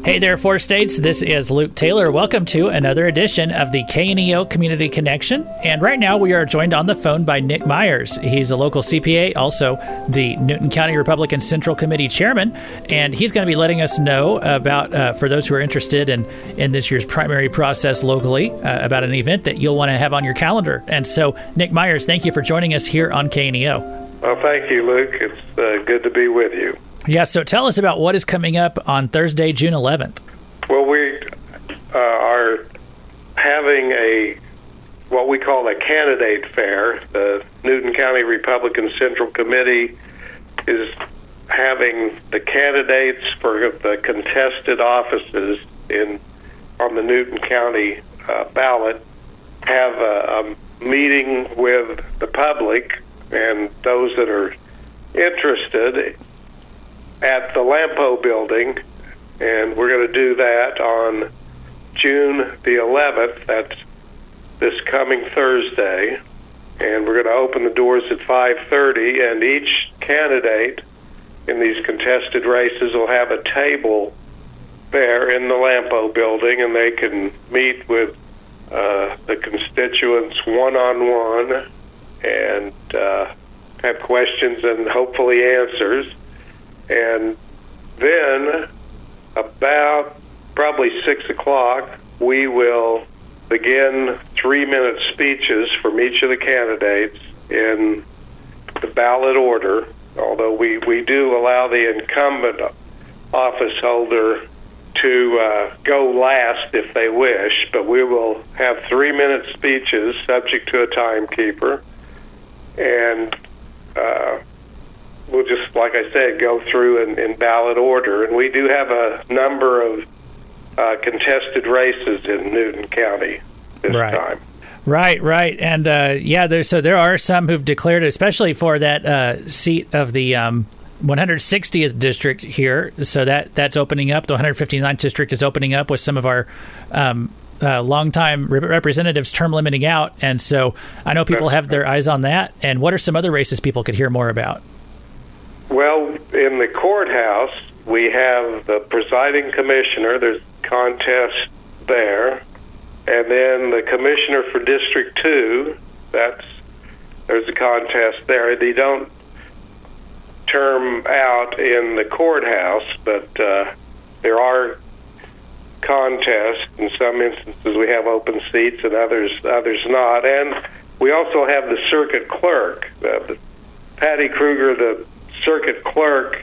Hey there, Four States. This is Luke Taylor. Welcome to another edition of the KNEO Community Connection. And right now we are joined on the phone by Nick Myers. He's a local CPA, also the Newton County Republican Central Committee Chairman. And he's going to be letting us know about, for those who are interested in this year's primary process locally, about an event that you'll want to have on your calendar. And so, Nick Myers, thank you for joining us here on KNEO. Well, thank you, Luke. It's good to be with you. Yeah, so tell us about what is coming up on Thursday, June 11th. Well, we are having what we call a candidate fair. The Newton County Republican Central Committee is having the candidates for the contested offices on the Newton County ballot have a meeting with the public and those that are interested at the Lampo building, and we're going to do that on June the 11th. That's this coming Thursday, and we're going to open the doors at 5:30, and each candidate in these contested races will have a table there in the Lampo building, and they can meet with the constituents one-on-one and have questions and hopefully answers. And then about probably 6 o'clock, we will begin 3-minute speeches from each of the candidates in the ballot order, although we do allow the incumbent office holder to go last if they wish, but we will have 3-minute speeches subject to a timekeeper, and we'll just, like I said, go through in ballot order. And we do have a number of contested races in Newton County this time. Right. And there are some who've declared, especially for that seat of the 160th district here. So that's opening up. The 159th district is opening up with some of our longtime representatives term limiting out. And so I know people have their eyes on that. And what are some other races people could hear more about? Well, in the courthouse, we have the presiding commissioner. There's a contest there. And then the commissioner for District 2, there's a contest there. They don't term out in the courthouse, but there are contests. In some instances, we have open seats, and others not. And we also have the circuit clerk. Patty Kruger, the circuit clerk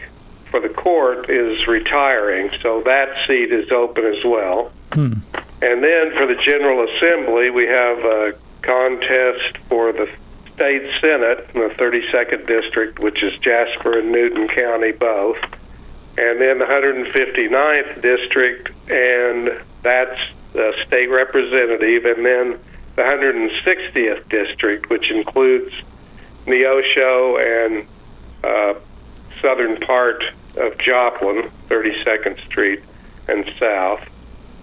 for the court, is retiring, so that seat is open as well. And then for the General Assembly, we have a contest for the State Senate in the 32nd District, which is Jasper and Newton County both. And then the 159th District, and that's the state representative. And then the 160th District, which includes Neosho and southern part of Joplin, 32nd Street and south.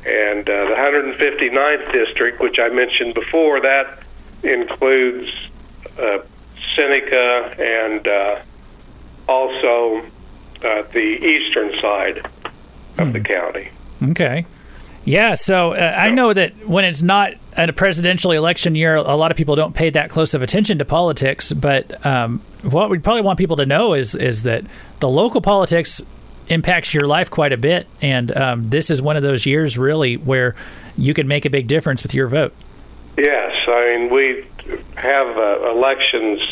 And the 159th District, which I mentioned before, that includes Seneca and also the eastern side of the county. Okay. Yeah, so I know that when it's not a presidential election year, a lot of people don't pay that close of attention to politics, but what we probably want people to know is that the local politics impacts your life quite a bit, and this is one of those years really where you can make a big difference with your vote. Yes, I mean, we have elections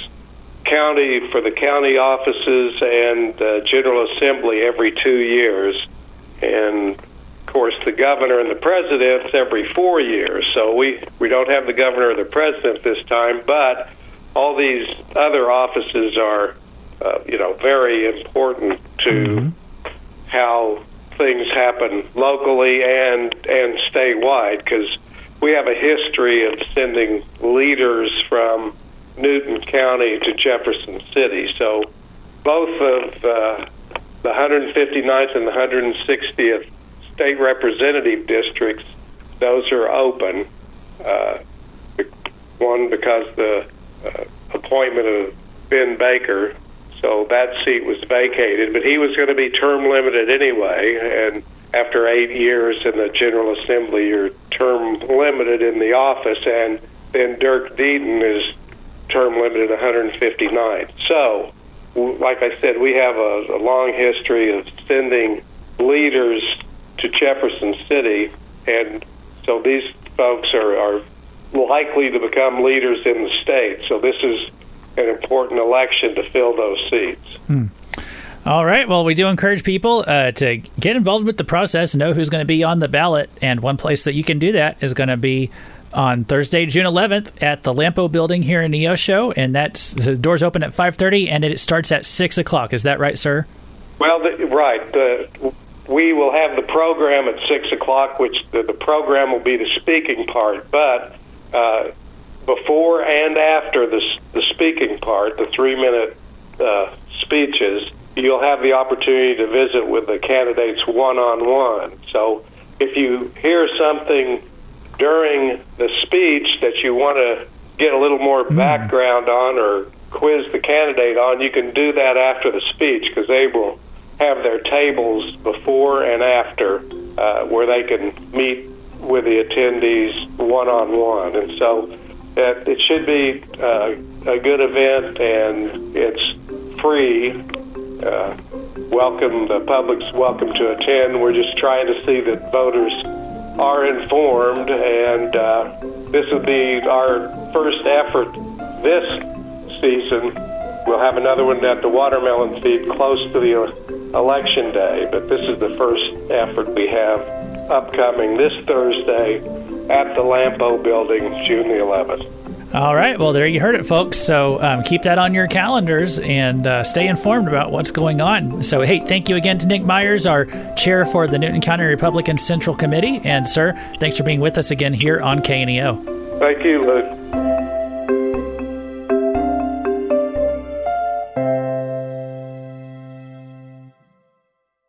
for the county offices and General Assembly every 2 years, and of course the governor and the president's every 4 years. So we don't have the governor or the president this time, but all these other offices are very important to how things happen locally and statewide, because we have a history of sending leaders from Newton County to Jefferson City. So both of the 159th and the 160th state representative districts, those are open. One because the appointment of Ben Baker, so that seat was vacated, but he was going to be term limited anyway, and after 8 years in the General Assembly, you're term limited in the office, and then Dirk Deaton is term limited 159. So, like I said, we have a long history of sending leaders to Jefferson City, and so these folks are likely to become leaders in the state. So this is an important election to fill those seats. All right. Well, we do encourage people to get involved with the process, know who's going to be on the ballot. And one place that you can do that is going to be on Thursday, June 11th at the Lampo building here in Neosho. And the doors open at 5:30 and it starts at 6 o'clock. Is that right, sir? Well, right. We will have the program at 6 o'clock, which the program will be the speaking part. But before and after the speaking part, the 3-minute speeches, you'll have the opportunity to visit with the candidates one-on-one. So if you hear something during the speech that you want to get a little more background on or quiz the candidate on, you can do that after the speech, because they will have their tables before and after where they can meet with the attendees one-on-one. And so it should be a good event, and it's free. The public's welcome to attend. We're just trying to see that voters are informed, and this will be our first effort this season. We'll have another one at the Watermelon Feed close to the election day, but this is the first effort we have upcoming this Thursday at the Lampo building, June the 11th. All right. Well, there you heard it, folks. So keep that on your calendars and stay informed about what's going on. So, hey, thank you again to Nick Myers, our chair for the Newton County Republican Central Committee. And, sir, thanks for being with us again here on KNEO. Thank you, Luke.